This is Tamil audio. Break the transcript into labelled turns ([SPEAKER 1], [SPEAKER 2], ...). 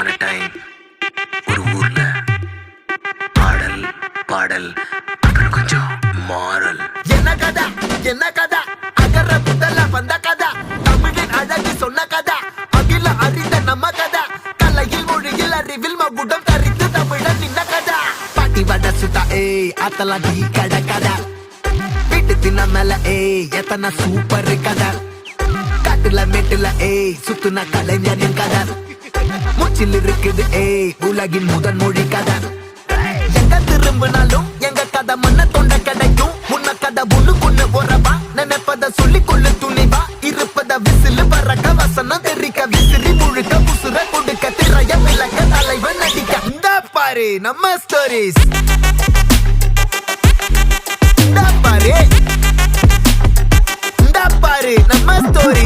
[SPEAKER 1] upon a time ஒரு ஊர்ல ஆடல் பாடல் அப்புறம் கொஞ்சம் மாறல்.
[SPEAKER 2] என்ன கதை அகர முதல்ல வந்த கதை, தமிழின் அழகு சொன்ன கதை, அகில அறிந்த நம்ம கதை, கலையில் மொழியில் அறிவில் மகுடம் தரித்து தமிழன் நின்ன கதை. பாட்டி வட சுட்டா அத்தலாம் டீ கடை கதை, வீட்டு தின்ன மேல எத்தனை சூப்பர் கதை, காட்டுல மேட்டுல சுத்துன கலைஞரின் கதை, மூச்சில் இருக்குது உலகின் முதன் மொழி கதை. எங்க திரும்பினாலும் எங்க கதை மண்ண தொண்ட கிடைக்கும், முன்ன கதை ஒண்ணு கொண்டு போறவா, நினைப்பத சொல்லி கொள்ளு துணிவா, இருப்பத விசிலு பறக்க வசனம் தெரிக்க விசிறி முழுக்க புசுர கொடுக்க திரைய விளக்க தலைவன் நடிக்க. இந்த பாரு நம்ம ஸ்டோரிஸ், இந்த பாரு நம்ம ஸ்டோரி.